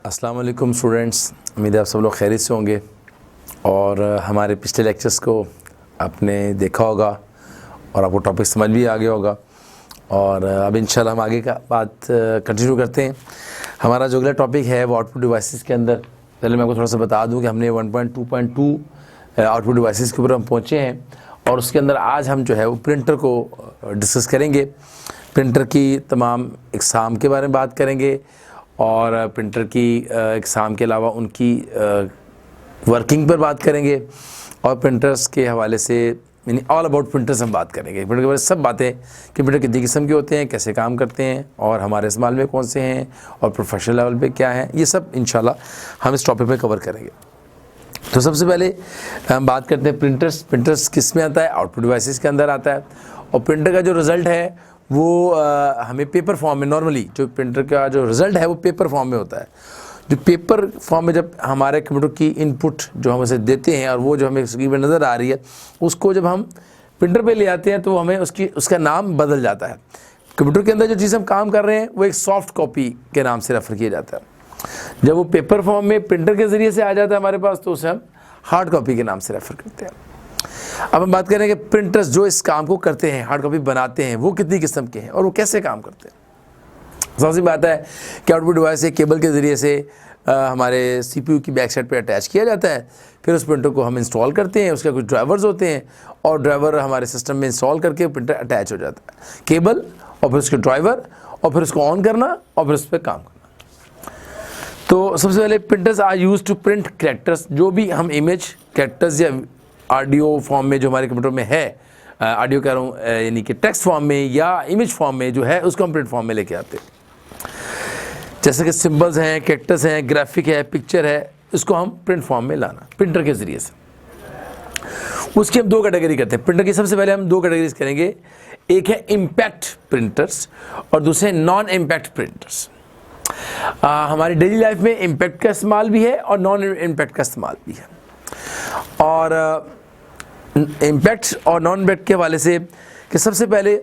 अस्सलाम वालेकुम स्टूडेंट्स, उम्मीद है आप सब लोग खैरियत से होंगे और हमारे पिछले लेक्चर्स को आपने देखा होगा और आपको टॉपिक समझ भी आ गया होगा। और अब इंशाल्लाह हम आगे का बात कंटिन्यू करते हैं। हमारा जो अगला टॉपिक है वो आउटपुट डिवाइसेस के अंदर, पहले मैं आपको थोड़ा सा बता दूं कि हमने 1.2.2 आउटपुट डिवाइसेस के ऊपर हम पहुँचे हैं और उसके अंदर आज हम जो है वो प्रिंटर को डिस्कस करेंगे। प्रिंटर की तमाम इकसाम के बारे में बात करेंगे और प्रिंटर की इकसाम के अलावा उनकी वर्किंग पर बात करेंगे और प्रिंटर्स के हवाले से यानी ऑल अबाउट प्रिंटर्स हम बात करेंगे। प्रिंटर के बारे में सब बातें कि प्रिंटर कितनी किस्म के होते हैं, कैसे काम करते हैं और हमारे इस्तेमाल में कौन से हैं और प्रोफेशनल लेवल पे क्या है, ये सब इंशाल्लाह हम इस टॉपिक पे कवर करेंगे। तो सबसे पहले हम बात करते हैं प्रिंटर्स किस में आता है, आउटपुट डिवाइसेस के अंदर आता है। और प्रिंटर का जो रिज़ल्ट है वो हमें पेपर फॉर्म में, नॉर्मली जो प्रिंटर का जो रिज़ल्ट है वो पेपर फॉर्म में होता है। जो पेपर फॉर्म में जब हमारे कंप्यूटर की इनपुट जो हम उसे देते हैं और वो जो हमें स्क्रीन पर नज़र आ रही है उसको जब हम प्रिंटर पे ले आते हैं तो हमें उसका नाम बदल जाता है। कंप्यूटर के अंदर जो चीज़ हम काम कर रहे हैं वो एक सॉफ्ट कॉपी के नाम से रेफ़र किया जाता है। जब वो पेपर फॉर्म में प्रिंटर के ज़रिए से आ जाता है हमारे पास तो उसे हम हार्ड कॉपी के नाम से रेफ़र करते हैं। अब हम बात करें कि प्रिंटर्स जो इस काम को करते हैं, हार्ड कॉपी बनाते हैं, वो कितनी किस्म के हैं और वो कैसे काम करते हैं। सबसे बात है कि आउटपुट डिवाइस एक केबल के ज़रिए से हमारे सीपीयू की बैक साइड पे अटैच किया जाता है। फिर उस प्रिंटर को हम इंस्टॉल करते हैं, उसके कुछ ड्राइवर्स होते हैं और ड्राइवर हमारे सिस्टम में इंस्टॉल करके प्रिंटर अटैच हो जाता है। केबल और फिर उसके ड्राइवर और फिर उसको ऑन करना और फिर उस पर काम करना। तो सबसे पहले printers are use to print characters, जो भी हम इमेज कैरेक्टर्स या ऑडियो फॉर्म में जो हमारे कंप्यूटर में है, ऑडियो कह रहा हूँ यानी कि टेक्स्ट फॉर्म में या इमेज फॉर्म में जो है उसको हम प्रिंट फॉर्म में लेके आते हैं। जैसे कि सिंबल्स हैं, कैरेक्टर्स हैं, ग्राफिक है, पिक्चर है, इसको हम प्रिंट फॉर्म में लाना प्रिंटर के ज़रिए से। उसकी हम दो कैटेगरी करते हैं। प्रिंटर की सबसे पहले हम दो कैटेगरीज करेंगे, एक है इम्पैक्ट प्रिंटर्स और दूसरे नॉन इम्पैक्ट प्रिंटर्स। हमारी डेली लाइफ में इम्पैक्ट का इस्तेमाल भी है और नॉन इम्पैक्ट का इस्तेमाल भी है। और इम्पैक्ट और नॉन इम्पैक्ट के हवाले से कि सबसे पहले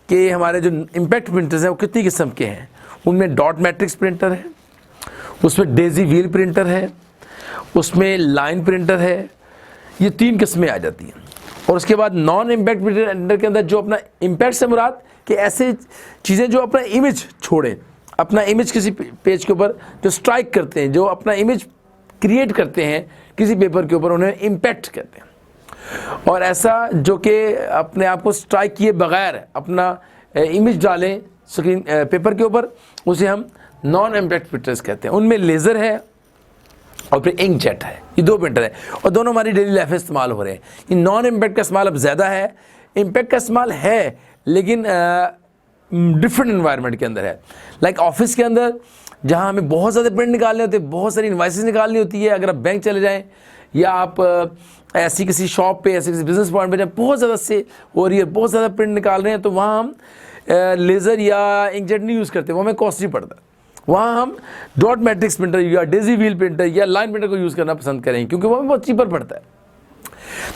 कि हमारे जो इम्पैक्ट प्रिंटर्स हैं वो कितनी किस्म के हैं। उनमें डॉट मैट्रिक्स प्रिंटर है, उसमें डेजी व्हील प्रिंटर है, उसमें लाइन प्रिंटर है, ये तीन किस्में आ जाती हैं। और उसके बाद नॉन इम्पैक्ट प्रिंटर के अंदर जो अपना इम्पैक्ट से मुराद कि ऐसे चीज़ें जो अपना इमेज छोड़ें, अपना इमेज किसी पेज के ऊपर जो स्ट्राइक करते हैं, जो अपना इमेज क्रिएट करते हैं किसी पेपर के ऊपर, उन्हें इम्पैक्ट कहते हैं। और ऐसा जो कि अपने आप को स्ट्राइक किए बगैर अपना इमेज डालें स्क्रीन पेपर के ऊपर, उसे हम नॉन इम्पैक्ट प्रिंटर्स कहते हैं। उनमें लेज़र है और फिर इंकजेट है, ये दो प्रिंटर है और दोनों हमारी डेली लाइफ में इस्तेमाल हो रहे हैं। ये नॉन इम्पैक्ट का इस्तेमाल अब ज़्यादा है, इम्पैक्ट का इस्तेमाल है लेकिन डिफरेंट एनवायरनमेंट के अंदर है। लाइक ऑफिस के अंदर जहाँ हमें बहुत ज़्यादा प्रिंट निकालने होते हैं, बहुत सारी इनवाइसेस निकालनी होती है। अगर आप बैंक चले जाएँ या आप ऐसी किसी शॉप पे, ऐसे किसी बिजनेस पॉइंट पे जब बहुत ज़्यादा से हो रही है, बहुत ज़्यादा प्रिंट निकाल रहे हैं, तो वहाँ हम लेज़र या इंकजेट नहीं यूज़ करते, वो हमें कॉस्टली पड़ता है। वहाँ हम डॉट मैट्रिक्स प्रिंटर या डेजी व्हील प्रिंटर या लाइन प्रिंटर को यूज़ करना पसंद करेंगे क्योंकि वो हमें बहुत चीपर पड़ता है।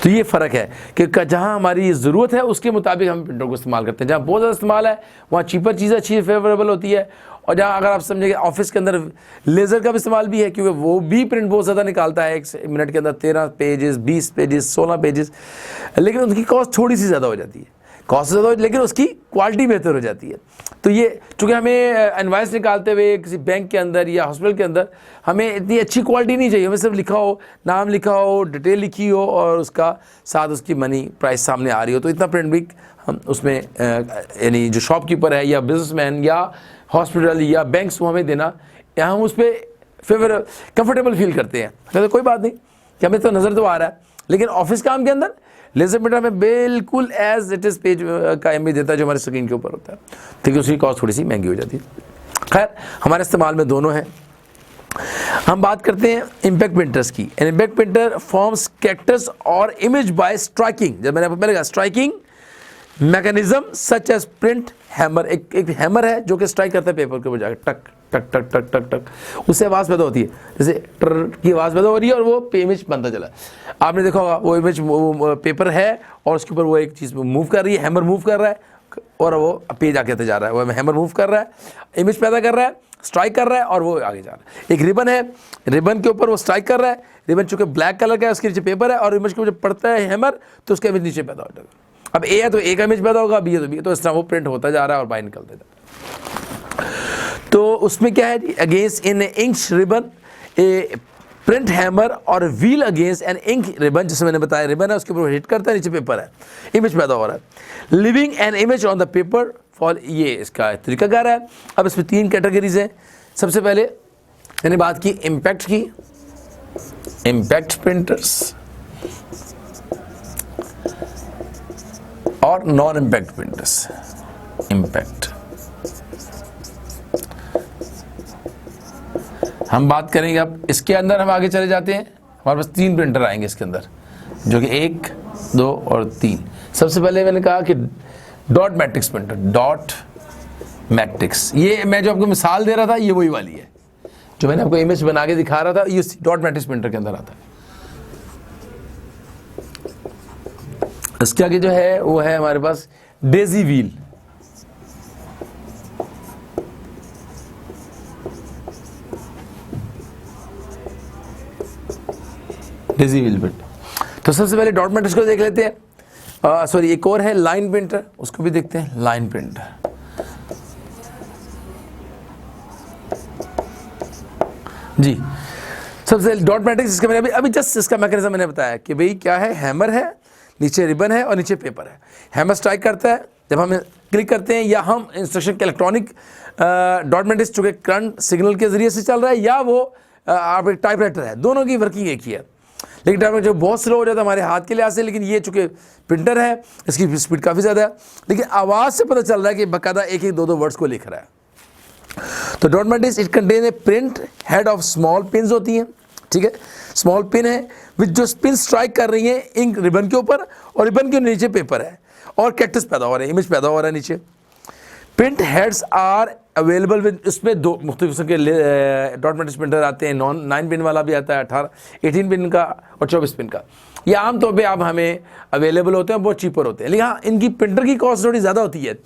तो ये फ़र्क है कि जहाँ हमारी ज़रूरत है उसके मुताबिक हम प्रिंटर को इस्तेमाल करते हैं। जहाँ बहुत ज़्यादा इस्तेमाल है वहाँ चीपर चीज़ अच्छी फेवरेबल होती है, और जहाँ अगर आप समझेंगे ऑफिस के अंदर लेज़र का भी इस्तेमाल भी है क्योंकि वो भी प्रिंट बहुत ज़्यादा निकालता है, 1 मिनट के अंदर 13 पेजेस, 20 पेजेस, 16 पेजेस, लेकिन उनकी कॉस्ट थोड़ी सी ज़्यादा हो जाती है, कॉस्ट ज़्यादा लेकिन उसकी क्वालिटी बेहतर हो जाती है। तो ये चूँकि हमें इनवॉइस निकालते हुए किसी बैंक के अंदर या हॉस्पिटल के अंदर हमें इतनी अच्छी क्वालिटी नहीं चाहिए, हमें सिर्फ लिखा हो, नाम लिखा हो, डिटेल लिखी हो और उसका साथ उसकी मनी प्राइस सामने आ रही हो, तो इतना प्रिंट भी हम उसमें यानी जो शॉपकीपर है या बिजनेसमैन या हॉस्पिटल या बैंक्स को हमें देना, या हम उस पर कंफर्टेबल फील करते हैं। कहते कोई बात नहीं कि हमें तो नज़र तो आ रहा है, लेकिन ऑफिस काम के अंदर लेज़र प्रिंटर में बिल्कुल एज इट इज़ पेज का इमेज देता है जो हमारे स्क्रीन के ऊपर होता है, ठीक है। उसकी कॉस्ट थोड़ी सी महंगी हो जाती है। खैर हमारे इस्तेमाल में दोनों हैं। हम बात करते हैं इम्पैक्ट प्रिंटर्स की। An impact printer forms characters और इमेज बाय स्ट्राइकिंग, जब मैंने आपको पहले कहा striking mechanism such as print hammer, एक हैमर है जो कि स्ट्राइक करता है पेपर के ऊपर जाकर, टक टक टक टक टक टक, उससे आवाज़ पैदा होती है, जैसे टर की आवाज़ पैदा हो रही है और वो इमेज बनता चला। आपने देखा होगा वो इमेज वो पेपर है और उसके ऊपर वो एक चीज़ मूव कर रही है, हैमर मूव कर रहा है और वो पेज आगे जा रहा है, वो हैमर मूव कर रहा है, इमेज पैदा कर रहा है, स्ट्राइक कर रहा है और वो आगे जा रहा है। एक रिबन है, रिबन के ऊपर वो स्ट्राइक कर रहा है, रिबन चूंकि ब्लैक कलर का है, उसके नीचे पेपर है और इमेज के ऊपर पड़ता है हैमर तो उसका इमेज नीचे पैदा हो जाएगा। अब ए है तो ए का इमेज पैदा होगा, बी है तो बी, तो इस तरह वो प्रिंट होता जा रहा है और बाहर निकलते जा रहा है। तो उसमें क्या है, against in ink ribbon a print hammer और wheel against an ink ribbon, जिसमें मैंने बताया रिबन है उसके ऊपर हिट करता है, नीचे पेपर है, इमेज पैदा हो रहा है। Living an image on the paper for, ये इसका तरीकाकार है। अब इसमें 3 कैटेगरीज हैं। सबसे पहले मैंने बात की इम्पैक्ट की, इम्पैक्ट प्रिंटर्स और नॉन इम्पैक्ट प्रिंटर्स। इम्पैक्ट हम बात करेंगे। अब इसके अंदर हम आगे चले जाते हैं, हमारे पास 3 प्रिंटर आएंगे इसके अंदर, जो कि 1, 2 और 3। सबसे पहले मैंने कहा कि dot matrix printer, dot matrix, ये मैं जो आपको मिसाल दे रहा था ये वही वाली है जो मैंने आपको इमेज बना के दिखा रहा था, ये डॉट मैट्रिक्स प्रिंटर के अंदर आता है। इसके आगे जो है वो है हमारे पास daisy wheel. Daisy wheel printer. तो सबसे पहले डॉट मैट्रिक्स को देख लेते हैं। सॉरी, एक और है लाइन प्रिंटर, उसको भी देखते हैं। लाइन प्रिंटर जी, सबसे डॉट मैट्रिक्स, इसका मैंने अभी जस्ट इसका मैकेनिज्म मैंने बताया कि भाई क्या है, हैमर है, नीचे रिबन है और नीचे पेपर है। हैमर स्ट्राइक करता है जब हम क्लिक करते हैं, या हम इंस्ट्रक्शन के इलेक्ट्रॉनिक डॉट मैट्रिक्स चूँकि करंट सिग्नल के जरिए से चल रहा है, या वो आप एक टाइपराइटर है, दोनों की वर्किंग एक ही है। लेकिन टाइपराइटर जो बहुत स्लो हो जाता है हमारे हाथ के लिहाज से, लेकिन ये चूँकि प्रिंटर है इसकी स्पीड काफ़ी ज़्यादा है, लेकिन आवाज़ से पता चल रहा है कि बाकायदा एक 2 वर्ड्स को लिख रहा है। तो dot matrix it contain a print head of small pins होती हैं, ठीक है, स्मॉल पिन है विच जो पिन स्ट्राइक कर रही है इंक रिबन के ऊपर, और रिबन के नीचे पेपर है और कैक्टस पैदा हो रहा है, इमेज पैदा हो रहा है नीचे। Print heads are available with, इसमें 2 मुख्तलिफ किस्म के डॉट मैट्रिक्स प्रिंटर आते हैं। 9 पिन वाला भी आता है, 18 पिन का और 24 पिन का। ये आमतौर पर आप हमें अवेलेबल होते हैं, बहुत चीपर होते हैं, लेकिन हाँ इनकी प्रिंटर की कॉस्ट थोड़ी ज़्यादा होती है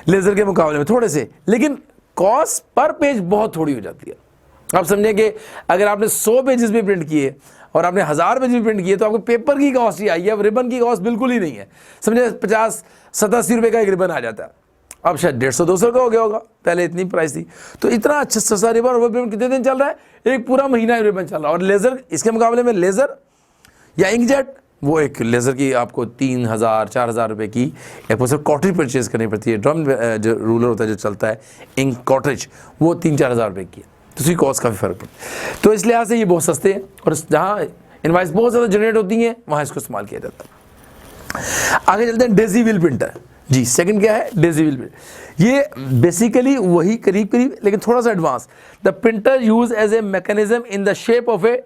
लेज़र के मुकाबले में थोड़े से, लेकिन कॉस्ट पर पेज बहुत थोड़ी हो जाती है। आप समझें कि अगर आपने 100 पेजेस भी प्रिंट किए और आपने 1000 पेज भी प्रिंट किए तो आपको पेपर की कॉस्ट ही आई है, अब रिबन की कॉस्ट बिल्कुल ही नहीं है। समझे 50-87 रुपये का एक रिबन आ जाता है, अब शायद 150-200 का हो गया होगा, पहले इतनी प्राइस थी। तो इतना अच्छा सस्ता रिबन, और वो रिबन कितने दिन चल रहा है, एक पूरा महीना रिबन चल रहा है। और लेज़र इसके मुकाबले में लेज़र या इंकजेट, वो एक लेज़र की आपको 3000-4000 रुपये की एक कॉटरेज परचेज करनी पड़ती है। ड्रम जो रूलर होता है जो चलता है इंक कॉटरेज, वो 3-4 रुपये की है, तो उसकी कॉस्ट काफ़ी फ़र्क पड़ता है। तो इस लिहाज से ये बहुत सस्ते हैं, और जहाँ इनवाइस बहुत ज़्यादा जनरेट होती हैं वहाँ इसको इस्तेमाल किया जाता है। आगे चलते हैं डेजी व्हील प्रिंटर जी। सेकंड क्या है, डेजी व्हील प्रिंटर। ये बेसिकली वही करीब लेकिन थोड़ा सा advance. The printer use as a mechanism in the shape of a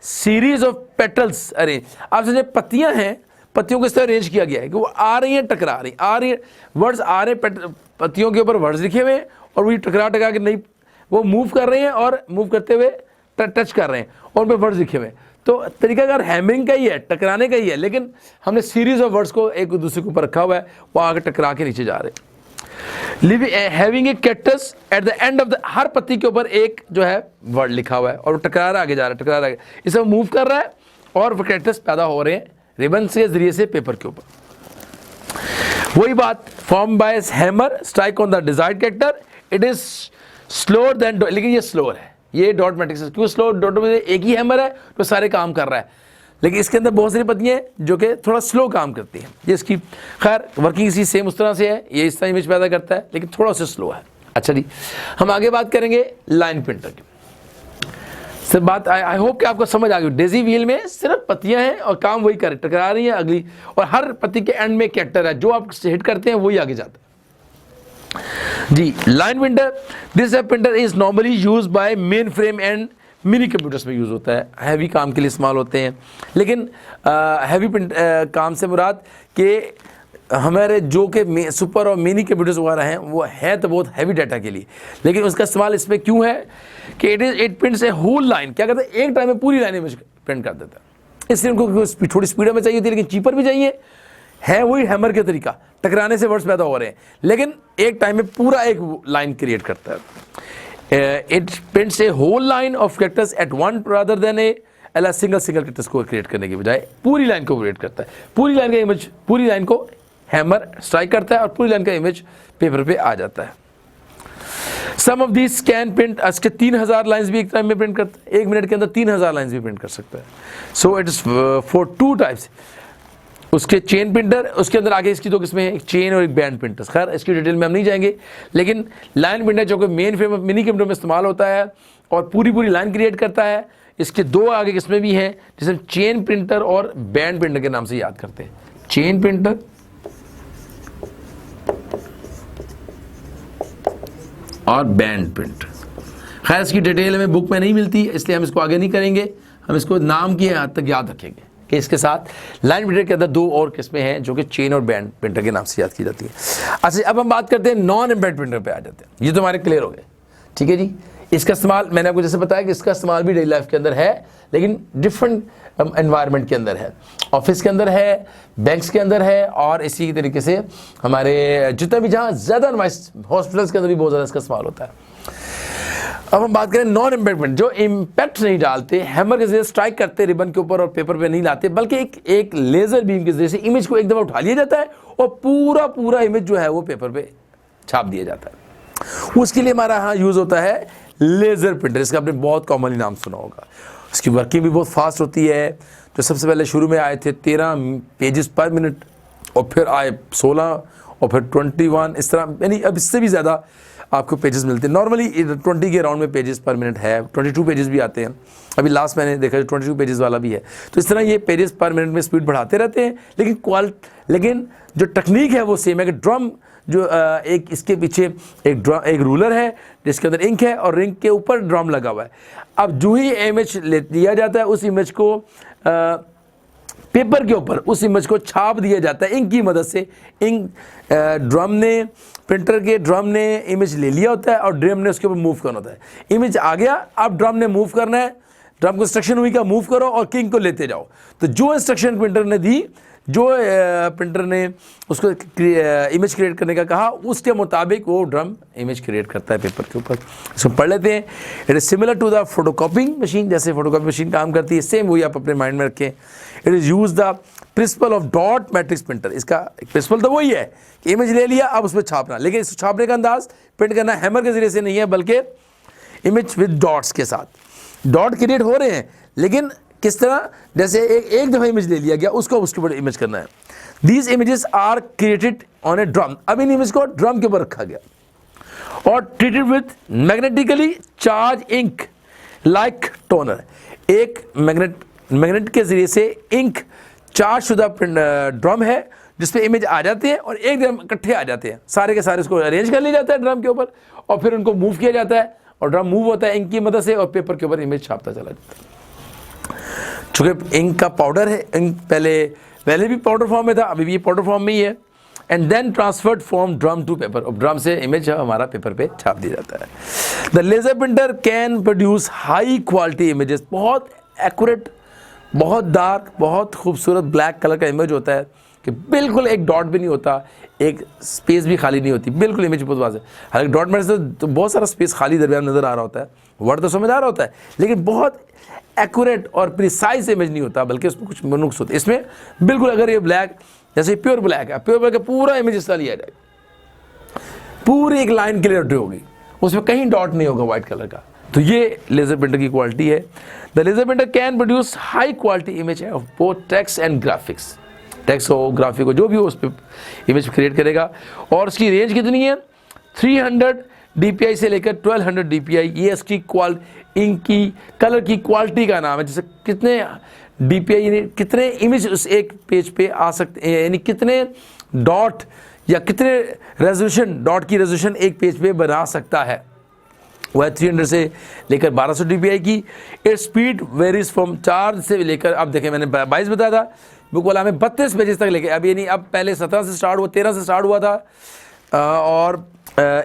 series of petals arrange. आप समझे पत्तियां हैं, पत्तियों को इस तरह अरेंज किया गया है कि वो आ रही हैं, टकरा रही आ रही है, वर्ड्स आ रहे हैं, पत्तियों के ऊपर वर्ड्स लिखे हुए हैं और वही टकरा के नहीं, वो मूव कर रहे हैं और मूव करते हुए टच कर रहे हैं और उन पर वर्ड्स लिखे हुए हैं। तो तरीकाकार हैमरिंग का ही है, टकराने का ही है, लेकिन हमने सीरीज ऑफ वर्ड्स को एक दूसरे के ऊपर रखा हुआ है, वो आगे टकरा के नीचे जा रहे हैं। Having a cactus at the end of the, हर पत्ती के ऊपर एक जो है वर्ड लिखा हुआ है और वो टकरा रहा आगे जा रहा है, टकरा रहा है, इसे मूव कर रहा है और वो कैक्टस पैदा हो रहे हैं रिबन के जरिए से पेपर के ऊपर। वही बात, form by hammer strike on the desired character, it is slower then, लेकिन ये स्लोअर है, ये डॉट मैट्रिक्स। क्यों स्लो? डॉट में एक ही हैमर है तो सारे काम कर रहा है, लेकिन इसके अंदर बहुत सारी पत्तियां हैं जो कि थोड़ा स्लो काम करती हैं। ये इसकी खैर वर्किंग इसी सेम उस तरह से है, ये इस तरह इमेज पैदा करता है, लेकिन थोड़ा सा स्लो है। अच्छा जी, हम आगे बात करेंगे लाइन प्रिंटर की। सर बात आई होप कि आपको समझ आ गई। डेजी व्हील में सिर्फ पत्तियां हैं और काम वही कर टकरा रही हैं अगली, और हर पत्ती के एंड में कैरेक्टर है, जो आप हिट करते हैं वही आगे जाता है जी। Line printer, this printer is normally use by mainframe and mini computers में यूज़ होता है, हैवी काम के लिए इस्तेमाल होते हैं। लेकिन हैवी काम से मुराद कि हमारे जो कि सुपर और मिनी कंप्यूटर्स वगैरह हैं वो है तो बहुत हैवी डाटा के लिए, लेकिन उसका इस्तेमाल इसमें क्यों है कि it prints a whole line, क्या कहते हैं एक टाइम में पूरी लाइन इमेज प्रिंट कर देता है। इसलिए उनको थोड़ी स्पीड में चाहिए होती है, लेकिन चीपर भी चाहिए, है वही हैमर के तरीका, टकराने से वर्ड्स पैदा हो रहे हैं, लेकिन एक टाइम में पूरा एक लाइन क्रिएट करता है। It prints a whole line of characters at one rather than a single characters को क्रिएट करने की बजाय पूरी लाइन को क्रिएट करता है। पूरी लाइन का इमेज, पूरी लाइन को हैमर स्ट्राइक करता है और पूरी लाइन का इमेज पेपर पे आ जाता है। सम ऑफ दिस कैन प्रिंट, इसके 3000 लाइन्स भी एक टाइम में प्रिंट करता है, 1 मिनट के अंदर 3000 लाइन्स भी प्रिंट कर सकता है। So it is for 2 types. उसके चेन प्रिंटर, उसके अंदर आगे इसकी 2 किस्में हैं, एक चेन और एक बैंड प्रिंटर। खैर इसकी डिटेल में हम नहीं जाएंगे, लेकिन लाइन प्रिंटर जो कि मेन फ्रेम मिनी कंप्यूटर में इस्तेमाल होता है और पूरी लाइन क्रिएट करता है, इसके 2 आगे किस्में भी हैं जिसे हम चेन प्रिंटर और बैंड प्रिंटर के नाम से याद करते हैं। चेन प्रिंटर और बैंड प्रिंटर। खैर इसकी डिटेल हमें बुक में नहीं मिलती, इसलिए हम इसको आगे नहीं करेंगे, हम इसको नाम की हद तक याद रखेंगे कि इसके साथ लाइन प्रिंटर के अंदर 2 और किस्में हैं जो कि चेन और बैंड प्रिंटर के नाम से याद की जाती है। अच्छा, अब हम बात करते हैं नॉन एम्बेडेड प्रिंटर पे आ जाते हैं। ये तो हमारे क्लियर हो गए, ठीक है जी। इसका इस्तेमाल मैंने आपको जैसे बताया कि इसका इस्तेमाल भी डेली लाइफ के अंदर है, लेकिन डिफरेंट एनवायरनमेंट के अंदर है, ऑफिस के अंदर है, बैंक्स के अंदर है, और इसी तरीके से हमारे जितना भी जहाँ ज़्यादा हॉस्पिटल्स के अंदर भी बहुत ज़्यादा इसका इस्तेमाल होता है। अब हम बात करें नॉन इम्पैक्टमेंट, जो इम्पैक्ट नहीं डालते, हैमर के जरिए स्ट्राइक करते रिबन के ऊपर और पेपर पे नहीं लाते, बल्कि एक लेजर बीम के जरिए से इमेज को एक दफ़ा उठा लिया जाता है और पूरा इमेज जो है वो पेपर पे छाप दिया जाता है। उसके लिए हमारा यहाँ यूज़ होता है लेज़र प्रिंटर। इसका आपने बहुत कॉमनली नाम सुना होगा। इसकी वर्किंग भी बहुत फास्ट होती है। जो सबसे पहले शुरू में आए थे 13 पेजेस पर मिनट, और फिर आए 16 और फिर 21, इस तरह, यानी अब इससे भी ज़्यादा आपको पेजेस मिलते हैं। नॉर्मली 20 के अराउंड में पेजेस पर मिनट है, 22 पेजेस भी आते हैं। अभी लास्ट मैंने देखा 22 पेजेस वाला भी है। तो इस तरह ये पेजेस पर मिनट में स्पीड बढ़ाते रहते हैं, लेकिन जो टेक्निक है वो सेम है कि ड्रम जो एक इसके पीछे एक रूलर है जिसके अंदर इंक है और इंक के ऊपर ड्रम लगा हुआ है। अब जो ही इमेज लिया जाता है उस इमेज को पेपर के ऊपर उस इमेज को छाप दिया जाता है इंक की मदद से। इंक प्रिंटर के ड्रम ने इमेज ले लिया होता है और ड्रम ने उसके ऊपर मूव करना होता है। इमेज आ गया, अब ड्रम ने मूव करना है, ड्रम को इंस्ट्रक्शन हुई का मूव करो और किंग को लेते जाओ। तो जो इंस्ट्रक्शन प्रिंटर ने दी, जो प्रिंटर ने उसको इमेज क्रिएट करने का कहा, उसके मुताबिक वो ड्रम इमेज क्रिएट करता है पेपर के ऊपर। इसको पढ़ लेते हैं। It is similar to the photocopying machine, जैसे फोटोकॉपी मशीन काम करती है, सेम वही आप अपने माइंड में रखें। It is use the principle of dot matrix printer. इसका प्रिंसिपल तो वही है कि इमेज ले लिया, अब उसमें छापना, लेकिन इस छापने का अंदाज प्रिंट करना हैमर के जरिए से नहीं है, बल्कि इमेज विद डॉट्स के साथ। डॉट क्रिएट हो रहे हैं, लेकिन किस तरह, जैसे एक दफ़ा इमेज ले लिया गया, उसको उसके ऊपर इमेज करना है। These images are created on a drum. अब इन इमेज को ड्रम के ऊपर रखा गया और treated with magnetically charge ink like toner. एक मैग्नेट के जरिए से इंक चार्ज शुदा ड्रम है जिसपे इमेज आ जाते हैं और एक दम इकट्ठे आ जाते हैं, सारे के सारे उसको अरेंज कर लिया जाता है ड्रम के ऊपर और फिर उनको मूव किया जाता है और ड्रम मूव होता है इंक की मदद से और पेपर के ऊपर इमेज छापता चला जाता है। चूँकि इंक का पाउडर है, इंक पहले भी पाउडर फॉर्म में था, अभी भी ये पाउडर फॉर्म में ही है। And then transferred from drum to paper, और ड्रम से इमेज हमारा पेपर पे छाप दिया जाता है। The laser printer can produce high quality images. बहुत एक्यूरेट, बहुत डार्क, बहुत खूबसूरत ब्लैक कलर का इमेज होता है कि बिल्कुल एक डॉट भी नहीं होता, एक स्पेस भी खाली नहीं होती, बिल्कुल इमेज बहुत वाज़ है। हालांकि डॉट में से तो बहुत सारा स्पेस खाली दरमियान नज़र आ रहा होता है, वर्ड तो समझ आ रहा होता है, लेकिन बहुत एक्यूरेट और प्रिसाइज इमेज नहीं होता, बल्कि उसमें कुछ नुक्स होते हैं। इसमें बिल्कुल अगर ये ब्लैक, जैसे प्योर ब्लैक है, प्योर ब्लैक का पूरा इमेज इसका लिया जाएगा, पूरी एक लाइन क्लियर होगी, उसमें कहीं डॉट नहीं होगा वाइट कलर का। तो ये लेजर प्रिंटर की क्वालिटी है। The laser printer can produce high quality image of both text and graphics. Text हो, ग्राफिक हो, जो भी हो उस पर इमेज क्रिएट करेगा। और उसकी रेंज कितनी है? 300 DPI से लेकर 1200 DPI। ये इसकी इंक की कलर की क्वालिटी का नाम है। जैसे कितने DPI यानी कितने इमेज उस एक पेज पे आ सकते हैं, यानी कितने डॉट या कितने रेजोल्यूशन, डॉट की रेजोल्यूशन एक पेज पे बना सकता है, वह 300 से लेकर 1200 DPI की। इट स्पीड वेरीज फ्रॉम 4 से लेकर, अब देखें मैंने 22 बताया था, बुक वाला हमें 32 पेजेस तक लेके, अब ये नहीं, अब पहले 17 से स्टार्ट हुआ, 13 से स्टार्ट हुआ था। और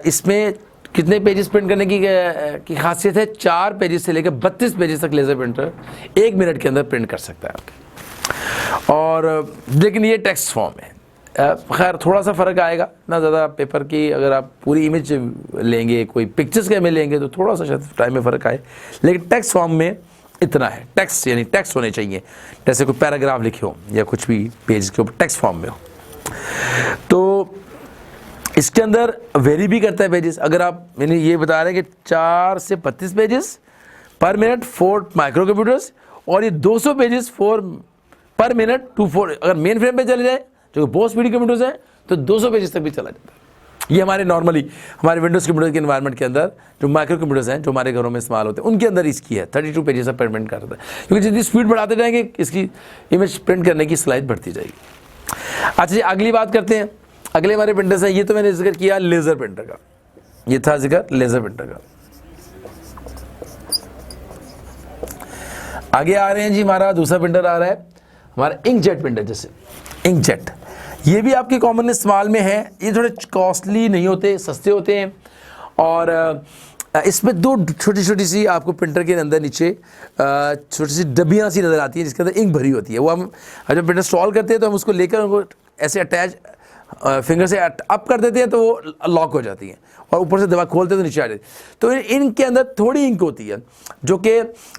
इसमें कितने पेजेस प्रिंट करने की खासियत है? 4 पेजेस से लेकर 32 पेजेस तक लेज़र प्रिंटर 1 मिनट के अंदर प्रिंट कर सकता है आपके। और लेकिन ये टेक्स्ट फॉर्म है, खैर थोड़ा सा फ़र्क आएगा ना ज़्यादा। पेपर की अगर आप पूरी इमेज लेंगे, कोई पिक्चर्स के में लेंगे तो थोड़ा सा शायद टाइम में फ़र्क आए, लेकिन टेक्स्ट फॉर्म में इतना है। टेक्स्ट यानी टेक्स्ट होने चाहिए, जैसे कोई पैराग्राफ लिखे हो या कुछ भी पेज के ऊपर टेक्स्ट फॉर्म में हो। तो इसके अंदर वेरी भी करता है पेजेस। अगर आप मैंने ये बता रहे हैं कि 4 से 32 पेजेस पर मिनट 4 माइक्रो कंप्यूटर्स, और ये 200 पेजेस पर मिनट 2 अगर मेन फ्रेम पे चले जाए जो बहुत स्पीडी कंप्यूटर्स हैं तो 200 पेजेस तक भी चला जाता है। ये हमारे नॉर्मली हमारे विंडोज़ कंप्यूटर के एनवायरनमेंट के अंदर जो माइक्रो कंप्यूटर्स हैं जो हमारे घरों में इस्तेमाल होते हैं उनके अंदर इसकी है 32 पेजेस पर मिनट करता है, क्योंकि जितनी स्पीड बढ़ाते जाएंगे इसकी इमेज प्रिंट करने की स्लाइड बढ़ती जाएगी। अच्छा जी, अगली बात करते हैं। अगले हमारे प्रिंटर्स हैं, ये तो मैंने जिक्र किया लेज़र प्रिंटर का, ये था जिक्र लेज़र प्रिंटर का। आगे आ रहे हैं जी, हमारा दूसरा प्रिंटर आ रहा है हमारा इंकजेट प्रिंटर। जैसे इंकजेट ये भी आपके कॉमन इस्तेमाल में है। ये थोड़े कॉस्टली नहीं होते, सस्ते होते हैं, और इसमें 2 छोटी छोटी सी आपको प्रिंटर के अंदर नीचे छोटी सी डब्बियाँ सी नज़र आती हैं जिसके अंदर इंक भरी होती है। वो हम जब प्रिंटर इंस्टॉल करते हैं तो हम उसको लेकर उनको ऐसे अटैच फिंगर से अप कर देते हैं तो वो लॉक हो जाती हैं, और ऊपर से दबा खोलते हैं तो नीचे आ जाती है। तो इनके अंदर थोड़ी इंक होती है जो कि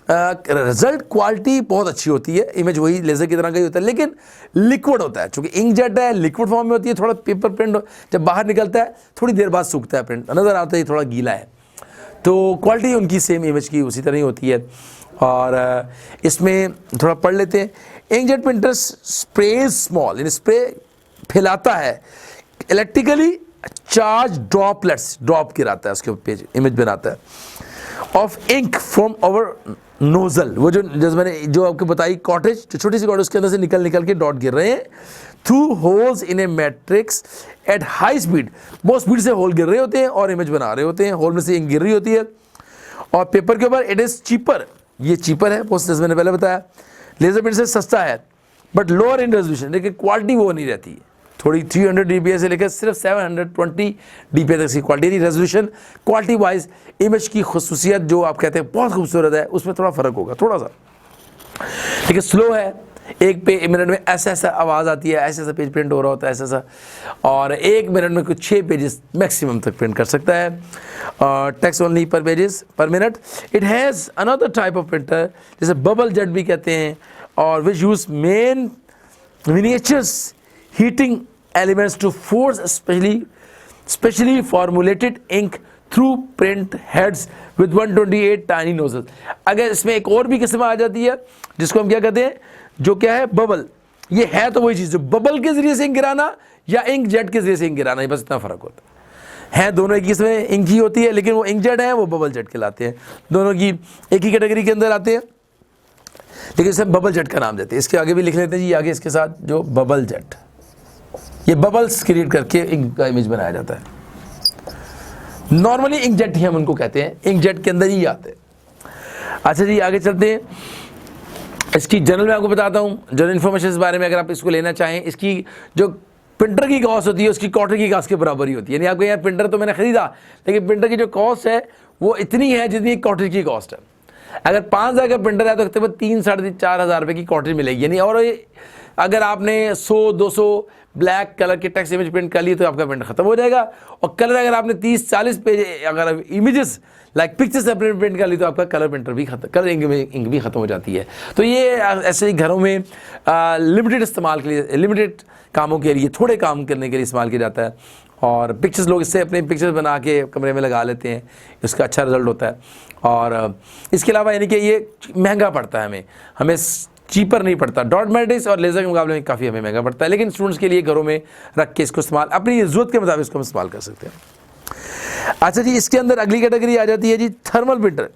रिजल्ट क्वालिटी बहुत अच्छी होती है, इमेज वही लेज़र की तरह का ही होता है, लेकिन लिक्विड होता है। चूँकि इंकजेट है, लिक्विड फॉर्म में होती है, थोड़ा पेपर प्रिंट जब बाहर निकलता है थोड़ी देर बाद सूखता है, प्रिंट नज़र आता है थोड़ा गीला है, तो क्वालिटी उनकी सेम इमेज की उसी तरह ही होती है। और इसमें थोड़ा पढ़ लेते हैं। इंकजेट प्रिंटर स्प्रे स्मॉल, यानी स्प्रे फैलाता है, इलेक्ट्रिकली चार्ज ड्रॉपलेट्स ड्रॉप गिराता है उसके पेज इमेज बनाता है of ink from our nozzle. वो जो जैसे मैंने जो आपको बताई कॉटेज, छोटी सी कॉटेज उसके अंदर से निकल के डॉट गिर रहे हैं through holes in A matrix at high speed. बहुत स्पीड से होल गिर रहे होते हैं और इमेज बना रहे होते हैं, होल में से इंक गिर रही होती है। और पेपर के ऊपर इट इज़ चीपर, ये चीपर है बहुत, जैसे मैंने पहले बताया। लेज़र प्रिंटर से सस्ता है बट लोअर इन रेजोल्यूशन, लेकिन क्वालिटी वो नहीं रहती है, थोड़ी 300 dpi से लेकर सिर्फ 720 dpi तक की quality. Resolution quality wise image की खसूसियत जो आप कहते हैं बहुत खूबसूरत है उसमें थोड़ा फ़र्क होगा थोड़ा सा, लेकिन स्लो है। 1 मिनट में ऐसा ऐसा आवाज़ आती है, ऐसा ऐसा पेज प्रिंट हो रहा होता है ऐसा ऐसा, और 1 मिनट में कुछ 6 पेजेस मैक्सिमम तक प्रिंट कर सकता है। टेक्स्ट ओनली पर पेजेस पर minute. It has another type of printer जैसे बबल जेट भी कहते हैं, और विच use main miniatures heating elements to force specially formulated ink through print heads with 128 tiny nozzles। अगर इसमें एक और भी किस्म आ जाती है जिसको हम क्या कहते हैं, जो क्या है बबल। ये है तो वही चीज़, जो बबल के जरिए से इंक गिराना या इंक जेट के जरिए से इंक गिराना, बस इतना फ़र्क होता है। दोनों एक किस्में इंक ही होती है, लेकिन वो इंक जेट है वो बबल जेट कहलाते हैं। दोनों की एक ही कैटेगरी के अंदर आते हैं, लेकिन इसे बबल जेट का नाम देते हैं। इसके आगे भी लिख लेते हैं जी, आगे इसके साथ जो बबल जेट, ये बबल्स क्रिएट करके इंक का इमेज बनाया जाता है। नॉर्मली इंकजेट ही हम उनको कहते हैं, इंकजेट के अंदर ही आते हैं। अच्छा जी, आगे चलते हैं। इसकी जनरल मैं आपको बताता हूँ, जनरल इन्फॉर्मेशन इस बारे में अगर आप इसको लेना चाहें। इसकी जो प्रिंटर की कॉस्ट होती है उसकी कॉटर की कॉस्ट के बराबर ही होती है। यानी आपको यार प्रिंटर तो मैंने ख़रीदा, लेकिन प्रिंटर की जो कॉस्ट है वो इतनी है जितनी कॉटर की कॉस्ट है। अगर 5,000 का प्रिंटर है तो तकरीबन 3-4,500 रुपये की कॉटर मिलेगी। यानी और अगर आपने 100-200 ब्लैक कलर के टेक्स्ट इमेज प्रिंट कर लिए तो आपका प्रिंटर खत्म हो जाएगा। और कलर अगर आपने 30-40 पेज अगर इमेजेस लाइक पिक्चर्स अपने प्रिंट कर ली तो आपका कलर प्रिंटर भी खत्म, कलर इंक भी ख़त्म हो जाती है। तो ये ऐसे ही घरों में लिमिटेड इस्तेमाल के लिए, लिमिटेड कामों के लिए, थोड़े काम करने के लिए इस्तेमाल किया जाता है। और पिक्चर्स लोग इससे अपने पिक्चर्स बना के कमरे में लगा लेते हैं, इसका अच्छा रिजल्ट होता है। और इसके अलावा यानी कि ये महंगा पड़ता है, हमें चीपर नहीं पड़ता। डॉट मैट्रिक्स और लेज़र के मुकाबले में काफ़ी हमें महंगा पड़ता है, लेकिन स्टूडेंट्स के लिए घरों में रख के इसको इस्तेमाल अपनी ज़रूरत के मुताबिक इसको हम इस्तेमाल कर सकते हैं। अच्छा जी, इसके अंदर अगली कैटेगरी आ जाती है जी थर्मल प्रिंटर।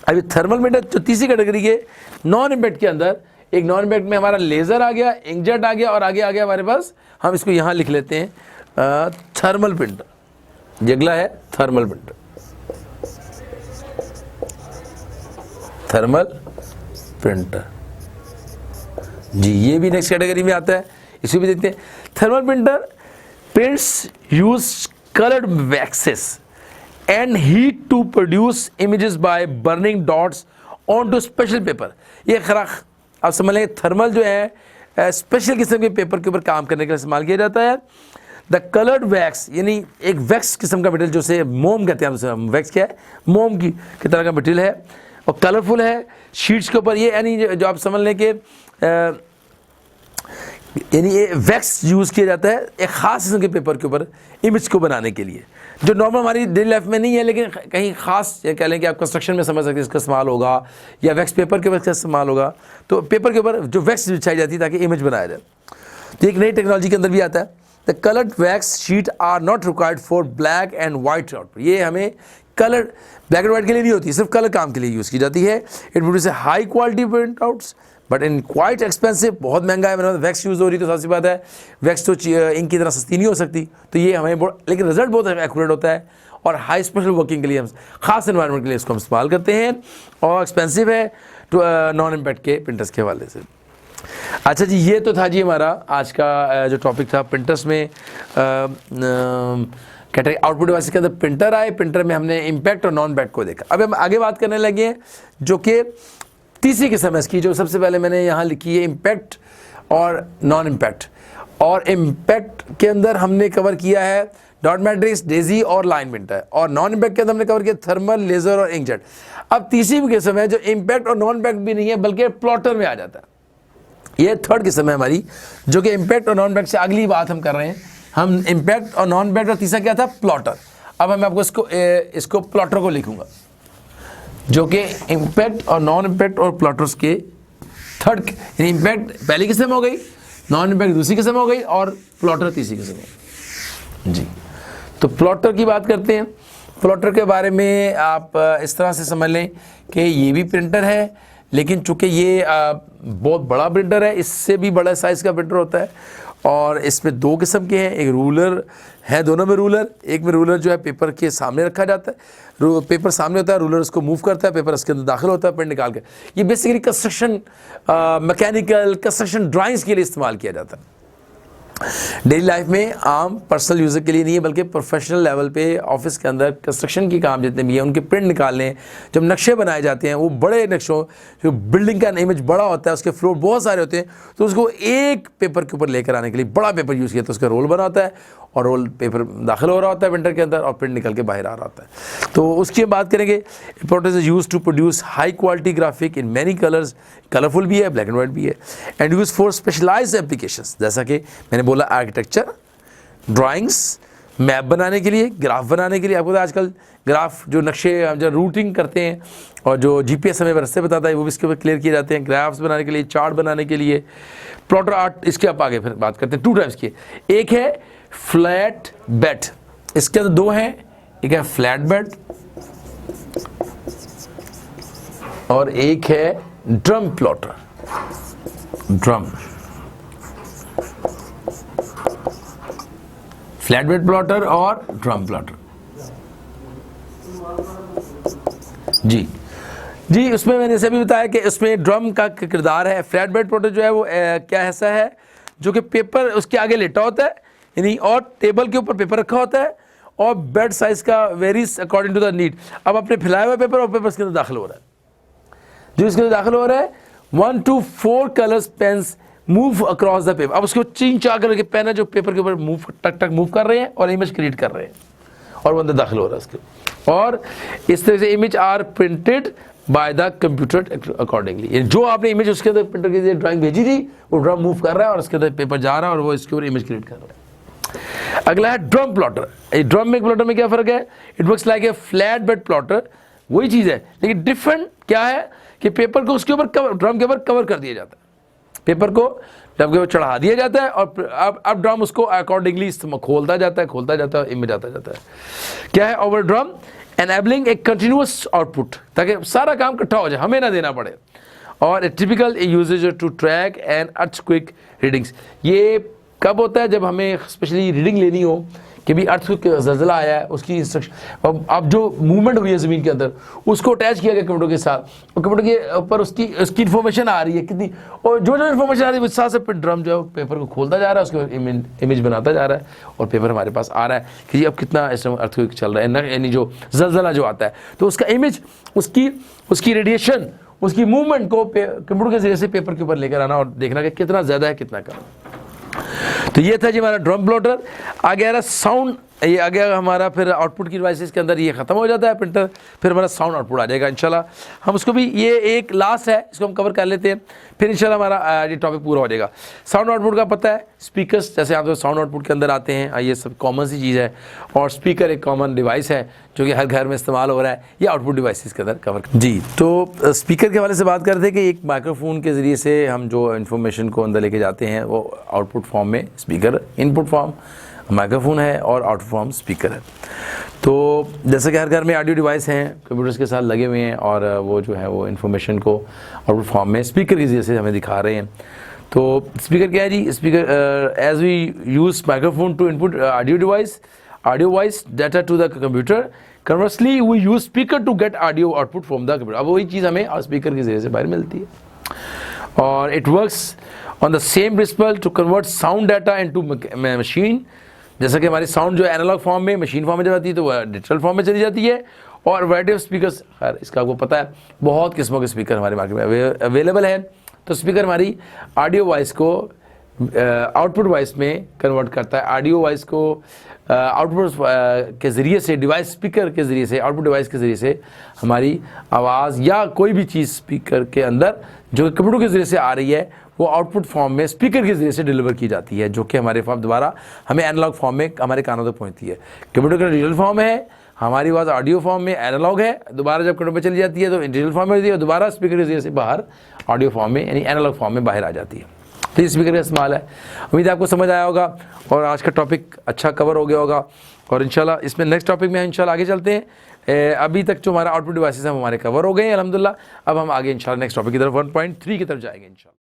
अभी थर्मल प्रिंटर जो तीसरी कैटेगरी के नॉन इम्पैक्ट के अंदर, एक नॉन इम्पैक्ट में हमारा लेज़र आ गया, इंकजेट आ गया, और आगे आ गया हमारे पास, हम इसको यहाँ लिख लेते हैं थर्मल प्रिंटर। अगला है थर्मल प्रिंटर, थर्मल प्रिंटर जी, ये भी नेक्स्ट कैटेगरी में आता है। इसे भी देखते हैं। Thermal printer prints use coloured waxes and heat to produce images by burning dots on to special paper. ये खराक आप समझ लें, थर्मल जो है स्पेशल किस्म के पेपर के ऊपर काम करने के लिए इस्तेमाल किया जाता है। द कलर्ड वैक्स, यानी एक वैक्स किस्म का मटेरियल, जो से मोम कहते हैं, उसे वैक्स क्या है, मोम की तरह का मटेरियल है और कलरफुल है शीट्स के ऊपर। ये यानी जो आप समझ लें कि यानी ये वैक्स यूज़ किया जाता है एक ख़ास किस्म के पेपर के ऊपर इमेज को बनाने के लिए, जो नॉर्मल हमारी डेली लाइफ में नहीं है, लेकिन कहीं ख़ास कह लें कि आप कंस्ट्रक्शन में समझ सकते हैं इसका इस्तेमाल होगा, या वैक्स पेपर के ऊपर इसका इस्तेमाल होगा। तो पेपर के ऊपर जो वैक्स बिछाई जाती है ताकि इमेज बनाया जाए। तो एक नई टेक्नोलॉजी के अंदर भी आता है। The coloured wax sheet are not required for black and white output. ये हमें कलर ब्लैक एंड वाइट के लिए नहीं होती, सिर्फ कलर काम के लिए यूज़ की जाती है। It produce high quality print outs but in quite expensive, बहुत महंगा है। मतलब वैक्स यूज़ हो रही तो साफ सी बात है वैक्स तो इंक की तरह सस्ती नहीं हो सकती, तो ये हमें लेकिन रिजल्ट बहुत एक्यूरेट होता है और हाई स्पेशल वर्किंग के लिए हम खास एनवायरनमेंट के लिए इसको हम इस्तेमाल करते हैं और एक्सपेंसिव है टू नॉन इम्पैक्ट के प्रिंटर्स के हवाले से। अच्छा जी, ये तो था जी हमारा आज का जो टॉपिक था प्रिंटर्स में कैटेगरी आउटपुट डिवाइस के अंदर प्रिंटर आए। प्रिंटर में हमने इम्पैक्ट और नॉन इम्पैक्ट को देखा। अब हम आगे बात करने लगे हैं जो कि तीसरी किस्म है इसकी, जो सबसे पहले मैंने यहाँ लिखी है इम्पैक्ट और नॉन इम्पैक्ट। और इम्पैक्ट के अंदर हमने कवर किया है डॉट मैट्रिक्स, डेजी और लाइन प्रिंटर, और नॉन इम्पैक्ट के अंदर हमने कवर किया थर्मल, लेजर और इंकजेट। अब तीसरी भी किस्म है जो इम्पैक्ट और नॉन इम्पैक्ट भी नहीं है बल्कि प्लॉटर में आ जाता है। ये थर्ड किस्म है हमारी, जो कि इम्पैक्ट और नॉन इम्पैक्ट से अगली बात हम कर रहे हैं। हम इम्पैक्ट और नॉन इम्पैक्ट और तीसरा क्या था, प्लॉटर। अब मैं आपको इसको प्लॉटर को लिखूंगा, जो कि इम्पैक्ट और नॉन इम्पैक्ट और प्लॉटर्स के थर्ड, यानी इम्पैक्ट पहली किस्म हो गई, नॉन इम्पैक्ट दूसरी किस्म हो गई और प्लॉटर तीसरी किस्म हो गई जी। तो प्लॉटर की बात करते हैं। प्लॉटर के बारे में आप इस तरह से समझ लें कि ये भी प्रिंटर है, लेकिन चूंकि ये बहुत बड़ा प्रिंटर है, इससे भी बड़ा साइज़ का प्रिंटर होता है और इसमें दो किस्म के हैं। एक रूलर है, दोनों में रूलर। एक में रूलर जो है पेपर के सामने रखा जाता है, पेपर सामने होता है, रूलर उसको मूव करता है, पेपर उसके अंदर दाखिल होता है, प्रिंट निकाल के। ये basically construction mechanical construction drawings के लिए इस्तेमाल किया जाता है। डेली लाइफ में आम पर्सनल यूज़र के लिए नहीं है, बल्कि प्रोफेशनल लेवल पे ऑफिस के अंदर कंस्ट्रक्शन की काम जितने भी हैं उनके प्रिंट निकालने, जब नक्शे बनाए जाते हैं वो बड़े नक्शों, जो बिल्डिंग का इमेज बड़ा होता है, उसके फ्लोर बहुत सारे होते हैं, तो उसको एक पेपर के ऊपर लेकर आने के लिए बड़ा पेपर यूज़ किया, तो उसका रोल बना होता है और रोल पेपर दाखिल हो रहा होता है प्रिंटर के अंदर और प्रिंट निकल के बाहर आ रहा होता है। तो उसकी बात करेंगे। Product is use to produce high quality graphic in many colours, colourful भी है, ब्लैक एंड वाइट भी है, and use for specialised applications, जैसा कि मैंने बोला आर्किटेक्चर, ड्राइंग्स, मैप बनाने के लिए, ग्राफ बनाने के लिए। आपको तो आजकल ग्राफ जो नक्शे जो रूटिंग करते हैं और जो जीपीएस हमें रास्ते बताता है वो भी इसके ऊपर क्लियर किए जाते हैं, ग्राफ्स बनाने के लिए, चार्ट बनाने के लिए। प्लॉटर आर्ट, इसके आप आगे फिर बात करते हैं। टू टाइप्स की, एक है फ्लैट बेड, इसके अंदर दो हैं, एक है फ्लैट बेड और एक है drum plotter. Drum flat bed plotter और ड्रम प्लॉटर जी जी। उसमें मैंने जैसे भी बताया कि उसमें ड्रम का किरदार है। फ्लैट बेड प्लॉटर जो है वो क्या ऐसा है जो कि पेपर उसके आगे लेटा होता है, यानी और टेबल के ऊपर पेपर रखा होता है और बेड साइज का varies according to the need. अब अपने फैलाए हुए पेपर और पेपर इसके अंदर दाखिल हो रहा है, जो इसके अंदर दाखिल हो रहा है 1 to 4 colours pens move across the paper. अब उसके 3-4 कलर के पेन है जो पेपर के ऊपर मूव टक टक मूव कर रहे हैं और इमेज क्रिएट कर रहे हैं और वो अंदर दाखिल हो रहा है उसके। और इस तरह से image are printed by the computer accordingly, जो आपने इमेज उसके अंदर प्रिंटर के लिए ड्राइंग भेजी थी वो ड्रम मूव कर रहा है और उसके अंदर पेपर जा रहा है और वो इसके ऊपर इमेज क्रिएट कर रहा है। अगला है ड्रम प्लॉटर। ड्रम में प्लॉटर में क्या फर्क है? It works like a flat bed plotter, वही चीज़ है लेकिन डिफरेंट क्या है कि पेपर को उसके ऊपर ड्रम के ऊपर कवर कर दिया जाता है, पेपर को ड्रम के ऊपर चढ़ा दिया जाता है और अब ड्रम उसको अकॉर्डिंगली खोलता जाता है, इमेज आता जाता है। क्या है ओवर ड्रम? एनेबलिंग ए कंटिन्यूअस आउटपुट, ताकि सारा काम इकट्ठा हो जाए, हमें ना देना पड़े। और a typical usages to track and earthquake readings. ये कब होता है? जब हमें स्पेशली रीडिंग लेनी हो कि भी अर्थक्वेक ज़लज़ला आया है, उसकी इंस्ट्रक्शन, अब जो मूवमेंट हुई है ज़मीन के अंदर उसको अटैच किया गया कंप्यूटर के साथ और कंप्यूटर के ऊपर उसकी इन्फॉर्मेशन आ रही है कितनी, और जो इन्फॉर्मेशन आ रही है उस हिसाब से ड्रम जो है पेपर को खोलता जा रहा है, उसके बाद इमेज बनाता जा रहा है और पेपर हमारे पास आ रहा है कि अब कितना इस समय अर्थक्वेक चल रहा है, यानी जो ज़लज़ला जो आता है तो उसका इमेज, उसकी रेडिएशन उसकी मूवमेंट को कंप्यूटर के जरिए से पेपर के ऊपर लेकर आना और देखना कि कितना ज़्यादा है कितना कम। तो ये था जी हमारा ड्रम प्लॉटर। आगे आ रहा साउंड, ये आगे हमारा फिर आउटपुट की डिवाइसेस के अंदर ये ख़त्म हो जाता है प्रिंटर, फिर हमारा साउंड आउटपुट आ जाएगा इंशाल्लाह। हम उसको भी, ये एक लास्ट है, इसको हम कवर कर लेते हैं, फिर इंशाल्लाह हमारा ये टॉपिक पूरा हो जाएगा। साउंड आउटपुट का पता है, स्पीकर्स जैसे आप तो साउंड आउटपुट के अंदर आते हैं, ये सब कॉमन सी चीज़ है, और स्पीकर एक कॉमन डिवाइस है जो कि हर घर में इस्तेमाल हो रहा है, ये आउटपुट डिवाइसेस के अंदर कवर जी। तो स्पीकर के हवाले से बात करते हैं कि एक माइक्रोफोन के ज़रिए से हम जो इन्फॉर्मेशन को अंदर लेके जाते हैं वो आउटपुट फॉर्म में स्पीकर, इनपुट फॉर्म माइक्रोफोन है और आउटपुट फॉर्म स्पीकर है। तो जैसे कि हर घर में ऑडियो डिवाइस हैं कंप्यूटर्स के साथ लगे हुए हैं, और वो जो है वो इन्फॉर्मेशन को आउटपुट फॉर्म में स्पीकर के ज़रिए से हमें दिखा रहे हैं। तो स्पीकर क्या है जी? Speaker as we use microphone to input audio voice data to the computer, conversely we use speaker to get audio output from the computer. अब वही चीज़ हमें स्पीकर के ज़रिए से बाहर मिलती है। और it works on the same principle to convert sound data into machine. जैसा कि हमारी साउंड जो है एनालॉग फॉर्म में मशीन फॉर्म में जाती है, तो वह डिजिटल फॉर्म में चली जाती है। और वैरायटी ऑफ स्पीकर्स, खैर इसका आपको पता है बहुत किस्मों के स्पीकर हमारे मार्केट में अवेलेबल है। तो स्पीकर हमारी ऑडियो वॉइस को आउटपुट वॉइस में कन्वर्ट करता है, ऑडियो वॉइस को आउटपुट के ज़रिए से, डिवाइस स्पीकर के ज़रिए से, आउटपुट डिवाइस के ज़रिए से हमारी आवाज़ या कोई भी चीज़ स्पीकर के अंदर जो कंप्यूटर के ज़रिए से आ रही है वो आउटपुट फॉर्म में स्पीकर के ज़रिए से डिलीवर की जाती है, जो कि हमारे फॉर्म दोबारा हमें एनालॉग फॉर्म में हमारे कानों तक पहुंचती है। कंप्यूटर का डिजिटल फॉर्म है, हमारी आवाज़ ऑडियो फॉर्म में एनालॉग है, दोबारा जब कंप्यूटर में चली जाती है तो डिजिटल फॉर्म में होती है, दोबारा स्पीकर के ज़रिए से बाहर ऑडियो फॉर्म में यानी एनालॉग फॉर्म में बाहर आ जाती है। तो इस स्पीकर का इस्तेमाल है। उम्मीद है आपको समझ आया होगा और आज का टॉपिक अच्छा कवर हो गया होगा, और इंशाल्लाह इसमें नेक्स्ट टॉपिक में इंशाल्लाह आगे चलते हैं। अभी तक जो हमारा आउटपुट डिवाइसेस हैं हमारे कवर हो गए हैं अल्हम्दुलिल्लाह। अब हम आगे इंशाल्लाह नेक्स्ट टॉपिक की तरफ 1.3 की तरफ जाएंगे इंशाल्लाह।